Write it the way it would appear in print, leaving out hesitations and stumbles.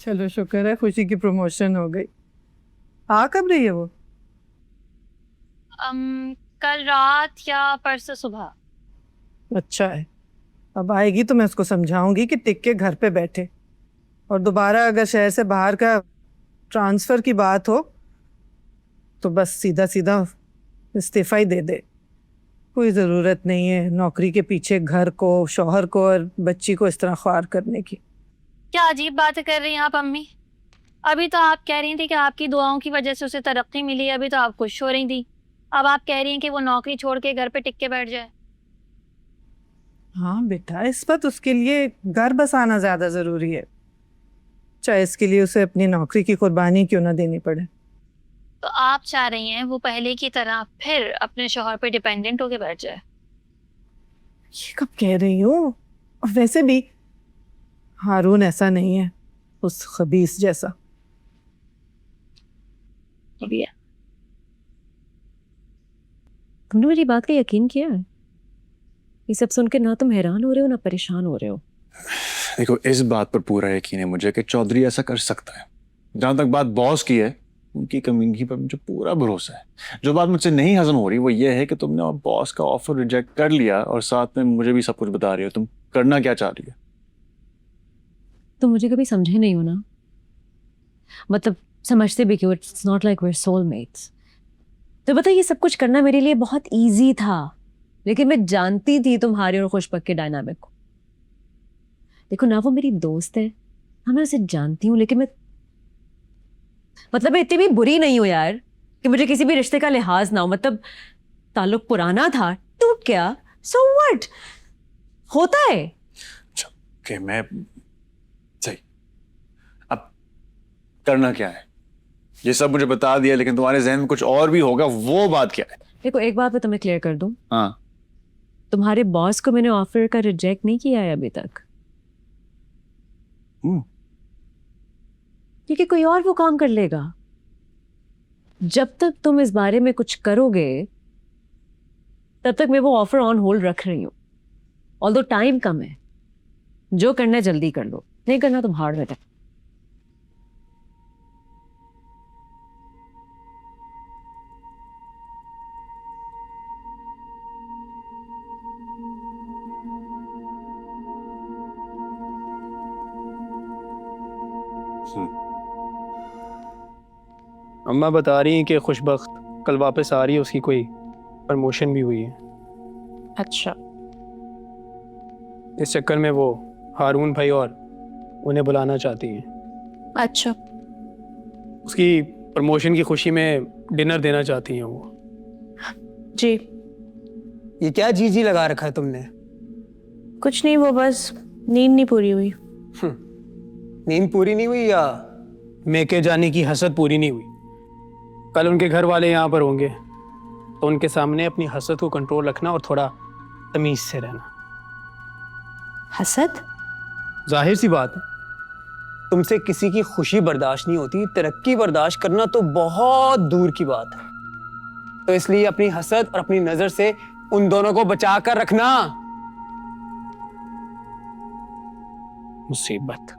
चलो शुक्र है खुशी की प्रमोशन हो गई। आ कब रही है वो? कल रात या परसों सुबह। अच्छा है, अब आएगी तो मैं उसको समझाऊंगी कि टिक के घर पे बैठे, और दोबारा अगर शहर से बाहर का ट्रांसफर की बात हो तो बस सीधा सीधा इस्तीफा ही दे दे। कोई जरूरत नहीं है नौकरी के पीछे घर को, शौहर को और बच्ची को इस तरह ख्वार करने की। क्या अजीब बातें कर रही हैं आप अम्मी। अभी तो आप कह रही थी कि आपकी दुआओं की वजह से उसे तरक्की मिली, अभी तो आप खुश हो रही थी। अब आप कह रही हैं कि वो नौकरी छोड़ के घर पे टिक के बैठ जाए। हाँ बेटा, इस वक्त उसके लिए घर बसाना ज्यादा जरूरी है, चाहे इसके लिए उसे अपनी नौकरी की कुर्बानी क्यों ना देनी पड़े। तो आप चाह रही हैं वो पहले की तरह फिर अपने शौहर पे डिपेंडेंट होके बैठ जाए? ये कब कह रही हूँ? और वैसे भी हारून ऐसा नहीं है, उस खबीस जैसा। अभी है। तुमने मेरी बात का यकीन किया है? ये सब सुन के ना तुम हैरान हो रहे हो ना परेशान हो रहे हो। देखो, इस बात पर पूरा यकीन है मुझे कि चौधरी ऐसा कर सकता है। जहां तक बात बॉस की है, उनकी कमीनगी पर मुझे पूरा भरोसा है। जो बात मुझसे नहीं हजम हो रही वो ये है कि तुमने बॉस का ऑफर रिजेक्ट कर लिया और साथ में मुझे भी सब कुछ बता रही हो। तुम करना क्या चाह रही हो? तुम मुझे कभी समझे नहीं हो ना, मतलब समझते भी क्यों? It's not like we are soulmates. तो बता, ये सब कुछ करना मेरे लिए बहुत इजी था, लेकिन मैं जानती थी तुम्हारे और खुशबक के डायनामिक को। देखो ना, वो मेरी दोस्त है, हाँ मैं उसे जानती हूँ, लेकिन मैं इतनी भी बुरी नहीं हूं यार कि मुझे किसी भी रिश्ते का लिहाज ना हो। मतलब ताल्लुक पुराना था, टूट गया, सो व्हाट, होता है। अच्छा, ओके, मैं सही। अब करना क्या है? ये सब मुझे बता दिया, लेकिन तुम्हारे जहन में कुछ और भी होगा, वो बात क्या है? देखो, एक बात मैं तुम्हें क्लियर कर दूं, हाँ। तुम्हारे बॉस को मैंने ऑफर का रिजेक्ट नहीं किया है अभी तक, क्योंकि कोई और वो काम कर लेगा। जब तक तुम इस बारे में कुछ करोगे तब तक मैं वो ऑफर ऑन होल्ड रख रही हूं। ऑल्दो टाइम कम है, जो करना है जल्दी कर लो, नहीं करना तुम हार्ड में। अम्मा बता रही हैं कि खुशबख्त कल वापस आ रही है, उसकी कोई प्रमोशन भी हुई है। अच्छा। इस चक्कर में वो हारून भाई और उन्हें बुलाना चाहती हैं। अच्छा। उसकी प्रमोशन की खुशी में डिनर देना चाहती हैं वो। जी। ये क्या जी लगा रखा है तुमने? कुछ नहीं, वो बस नींद नहीं पूरी हुई। नींद पूरी नहीं हुई या मेके जाने की हसद पूरी नहीं हुई? कल उनके घर वाले यहाँ पर होंगे तो उनके सामने अपनी हसद को कंट्रोल रखना और थोड़ा तमीज से रहना। हसद? जाहिर सी बात है, तुमसे किसी की खुशी बर्दाश्त नहीं होती, तरक्की बर्दाश्त करना तो बहुत दूर की बात है। तो इसलिए अपनी हसद और अपनी नजर से उन दोनों को बचा कर रखना। मुसीबत।